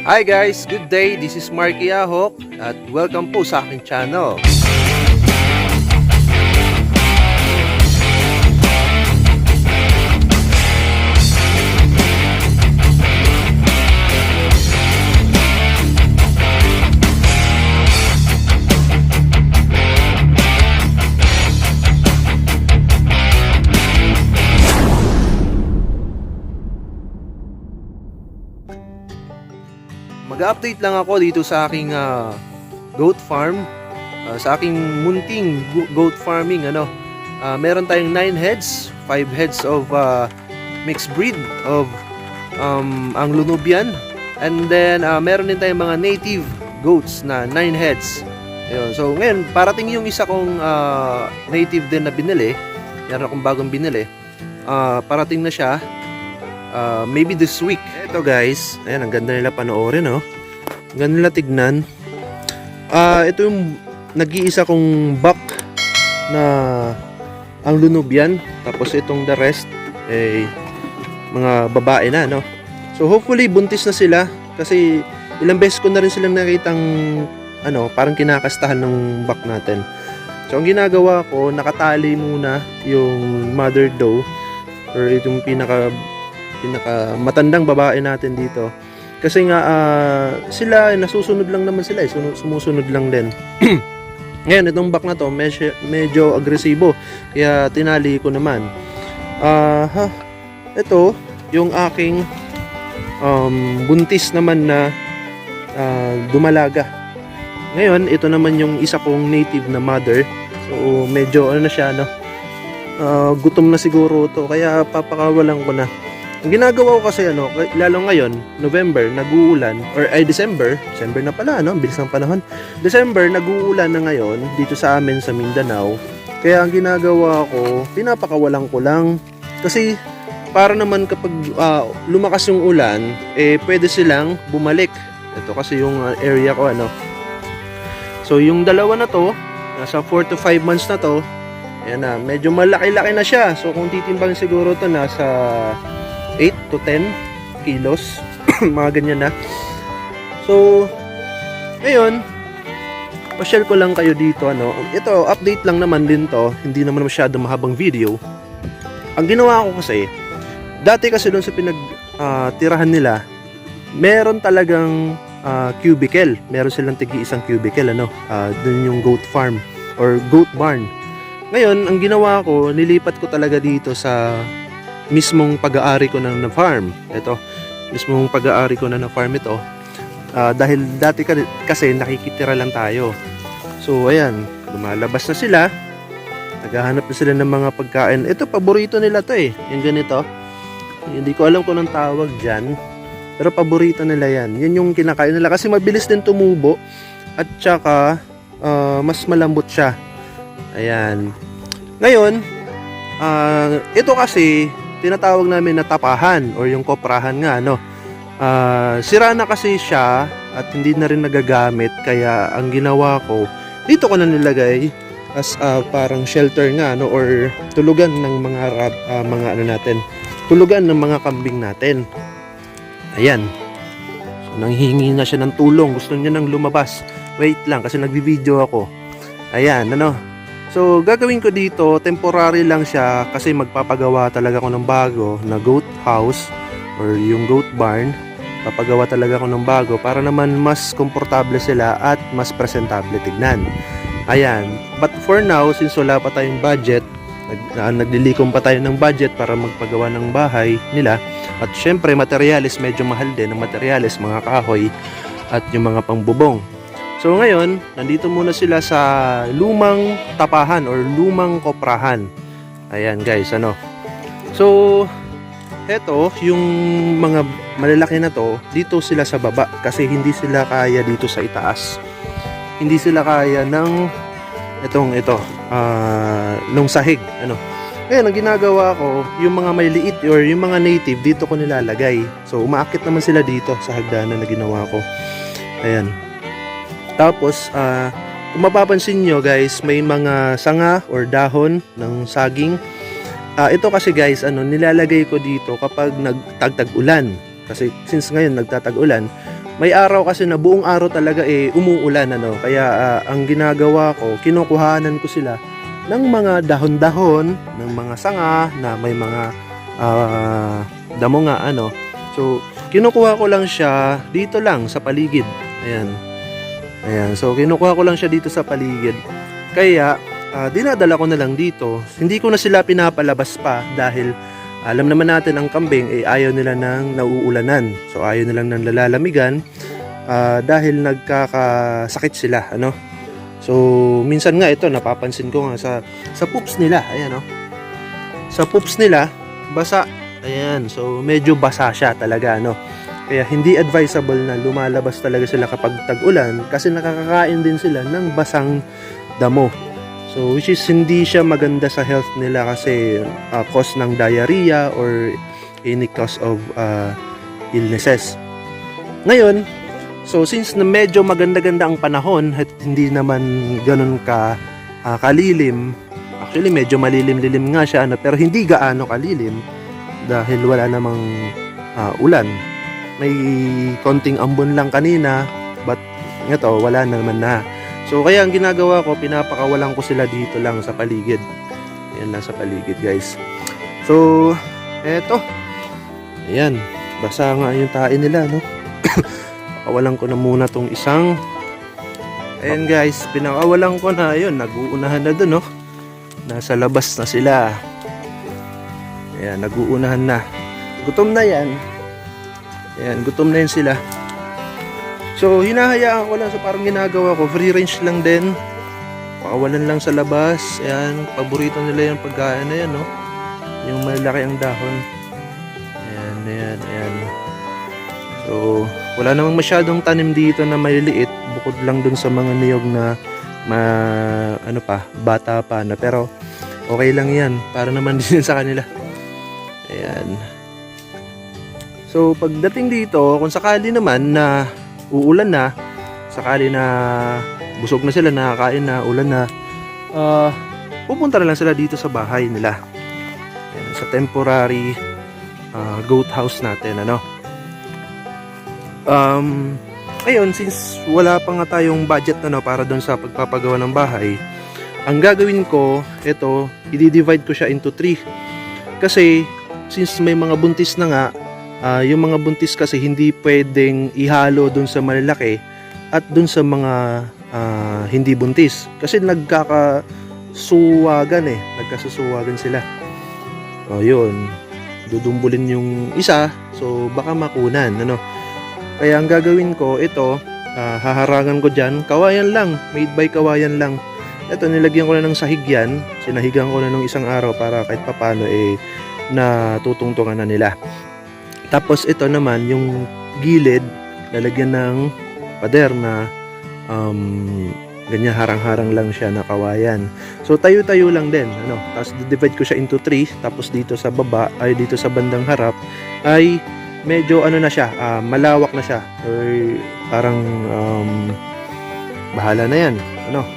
Hi guys, good day. This is Marky Ahok at welcome po sa aking channel. Mag-update lang ako dito sa aking goat farm, sa aking munting goat farming. Meron tayong 9 heads, 5 heads of mixed breed of Anglo-Nubian, and then meron din tayong mga native goats na 9 heads. Ayun. So ngayon parating yung isa kong native din na binili. Meron akong bagong binili. Parating na siya. Maybe this week. Ito guys, ayan, ang ganda nila panoorin, oh. Ang ganda nila tignan. Ito yung nag-iisa kong buck na Anglo-Nubian. Tapos itong the rest eh mga babae na, no. So hopefully buntis na sila kasi ilang beses ko na rin silang nakitang parang kinakastahan ng buck natin. So ang ginagawa ko, nakatali muna yung mother doe or itong pinaka matandang babae natin dito. Kasi nga sila nasusunod lang naman sila, sumusunod lang din. Ngayon itong buck na to medyo agresibo, kaya tinali ko naman. Ito yung aking buntis naman na dumalaga. Ngayon ito naman yung isa kong native na mother. So medyo na siya, gutom na siguro to, kaya papakawalan ko na. Ang ginagawa ko kasi lalo ngayon, November, nag-uulan, or ay December na pala, bilis ng panahon. December, nag-uulan na ngayon dito sa amin sa Mindanao. Kaya ang ginagawa ko, pinapakawalan ko lang. Kasi para naman kapag lumakas yung ulan, pwede silang bumalik. Ito kasi yung area ko, So yung dalawa na to, nasa 4 to 5 months na to, ayan na, medyo malaki-laki na siya. So kung titimbang siguro to nasa 8 to 10 kilos mga ganyan na. So ngayon pa-share ko lang kayo dito, ito update lang naman din to, hindi naman masyado mahabang video. Ang ginawa ko kasi, dati kasi doon sa tirahan nila, meron talagang cubicle, meron silang tigi-isang cubicle, doon yung goat farm or goat barn. Ngayon ang ginawa ko, nilipat ko talaga dito sa mismong pag-aari ko na farm. Ito, mismong pag-aari ko na farm ito. Dahil dati kasi nakikitira lang tayo. So ayan, lumalabas na sila. Naghahanap na sila ng mga pagkain. Ito, paborito nila to yung ganito. Hindi ko alam kung anong tawag dyan, pero paborito nila yan. Yan yung kinakain nila kasi mabilis din tumubo. At saka mas malambot siya. Ayan. Ngayon, ito kasi tinatawag namin na tapahan or yung koprahan nga, sira na kasi siya at hindi na rin nagagamit, kaya ang ginawa ko, dito ko na nilagay as parang shelter nga, or tulugan ng mga natin, tulugan ng mga kambing natin. Ayan. So, nanghihingi na siya ng tulong, gusto niya nang lumabas. Wait lang kasi nagbi-video ako. Ayan, So, gagawin ko dito, temporary lang siya kasi magpapagawa talaga ako ng bago na goat house or yung goat barn. Papagawa talaga ako ng bago para naman mas komportable sila at mas presentable tignan. Ayan. But for now, since wala pa tayong budget, naglilikom pa tayo ng budget para magpagawa ng bahay nila. At syempre, materyales, medyo mahal din ang materyales, mga kahoy at yung mga pangbubong. So ngayon, nandito muna sila sa lumang tapahan or lumang koprahan. Ayan guys, So, eto, yung mga malalaki na to, dito sila sa baba kasi hindi sila kaya dito sa itaas. Hindi sila kaya ng nung sahig, Ngayon, ang ginagawa ko, yung mga may liit or yung mga native, dito ko nilalagay. So, umaakit naman sila dito sa hagdanan na ginawa ko. Ayan. Tapos, kung mapapansin nyo guys, may mga sanga or dahon ng saging. Ito kasi guys, nilalagay ko dito kapag nagtagtag ulan. Kasi since ngayon nagtatag ulan, may araw kasi na buong araw talaga umuulan, ano. Kaya ang ginagawa ko, kinukuhanan ko sila ng mga dahon-dahon, ng mga sanga na may mga damo nga, ano. So kinukuha ko lang siya dito lang sa paligid. Ayan, so kinukuha ko lang siya dito sa paligid. Kaya dinadala ko na lang dito. Hindi ko na sila pinapalabas pa dahil alam naman natin ang kambing ayaw nila ng nauulanan. So ayaw nilang ng lalalamigan dahil nagkakasakit sila, ano. So minsan nga ito napapansin ko nga sa poops nila, ayan, oh. Sa poops nila basa. Ayan, so medyo basa siya talaga, no. Kaya hindi advisable na lumalabas talaga sila kapag tag-ulan kasi nakakakain din sila ng basang damo. So which is hindi siya maganda sa health nila kasi cause ng diarrhea or any cause of illnesses. Ngayon, so since na medyo maganda-ganda ang panahon at hindi naman ganun kalilim, actually medyo malilim-lilim nga siya, ano, pero hindi gaano kalilim dahil wala namang ulan. May konting ambon lang kanina, but ito wala naman na. So kaya ang ginagawa ko, pinapakawalan ko sila dito lang sa paligid. Ayan lang sa paligid, guys. So eto, ayan, basa nga yung tae nila, no. Pakawalan ko na muna tong isang. Ayan, guys, pinakawalan ko na. Ayun, nag-uunahan na dun, no. Nasa labas na sila. Ayan, nag-uunahan na. Gutom na yan. Ayan, gutom na yan sila. So hinahayaan ko lang, so parang ginagawa ko free range lang din, pakawalan lang sa labas. Ayan, paborito nila yung pagkain na yan, no? Yung malaki ang dahon. Ayan. So wala namang masyadong tanim dito na maliliit, bukod lang dun sa mga niyog na bata pa na, pero okay lang yan para naman din sa kanila. Ayan. So pagdating dito, kung sakali naman na uulan na, sakali na busog na sila, nakakain na, ulan na, pupunta na lang sila dito sa bahay nila. Ayan, sa temporary goat house natin, ano. Ayun, since wala pa nga tayong budget, ano, para doon sa pagpapagawa ng bahay, ang gagawin ko, ito, i-divide ko siya into 3. Kasi since may mga buntis na nga, yung mga buntis kasi hindi pwedeng ihalo dun sa malalaki at dun sa mga hindi buntis. Kasi nagkakasuwagan nagkasusuwagan sila. O yun, dudumbulin yung isa, so baka makunan, ano. Kaya ang gagawin ko, ito, haharangan ko dyan, kawayan lang, made by kawayan lang. Ito, nilagyan ko na ng sahig yan, sinahigan ko na ng isang araw para kahit papano natutungtungan na nila. Tapos ito naman, yung gilid, lalagyan ng pader na ganyan, harang-harang lang siya na kawayan. So tayo-tayo lang din, ano. Tapos divide ko siya into 3, tapos dito sa baba, ay dito sa bandang harap, ay medyo ano na siya, malawak na siya. Or parang bahala na yan, ano.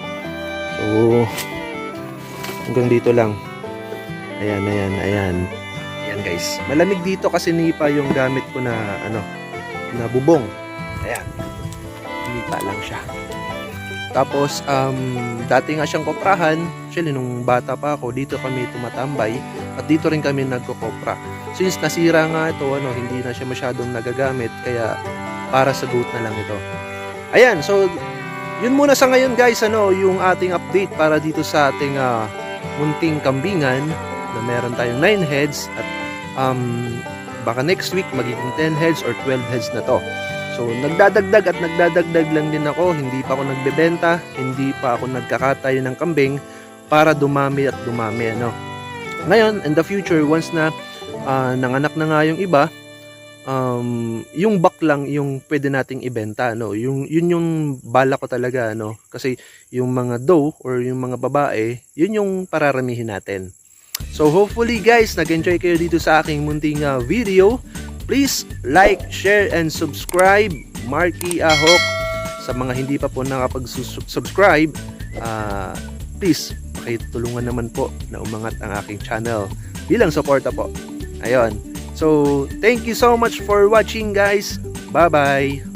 So hanggang dito lang. Ayan, guys. Malamig dito kasi nipa yung gamit ko na na bubong. Ayan. Nipa lang siya. Tapos dati nga siyang koprahan. Actually nung bata pa ako, dito kami tumatambay at dito rin kami nagkokopra. Since nasira nga ito, hindi na siya masyadong nagagamit, kaya para sa goat na lang ito. Ayan, so yun muna sa ngayon, guys, yung ating update para dito sa ating munting kambingan na meron tayong 9 heads at baka next week magiging 10 heads or 12 heads na to. So nagdadagdag at nagdadagdag lang din ako, hindi pa ako nagbebenta, hindi pa ako nagkakatay ng kambing para dumami at dumami, ano. Ngayon, in the future, once na nanganak na nga yung iba, yung back lang yung pwede nating ibenta, yun yung bala ko talaga, kasi yung mga doe or yung mga babae, yun yung pararamihin natin. So hopefully, guys, nag-enjoy kayo dito sa aking munting video. Please like, share, and subscribe. Marky Ahok. Sa mga hindi pa po nakapag-subscribe, please, pakitulungan naman po na umangat ang aking channel bilang suporta po. Ayun. So, thank you so much for watching, guys. Bye-bye.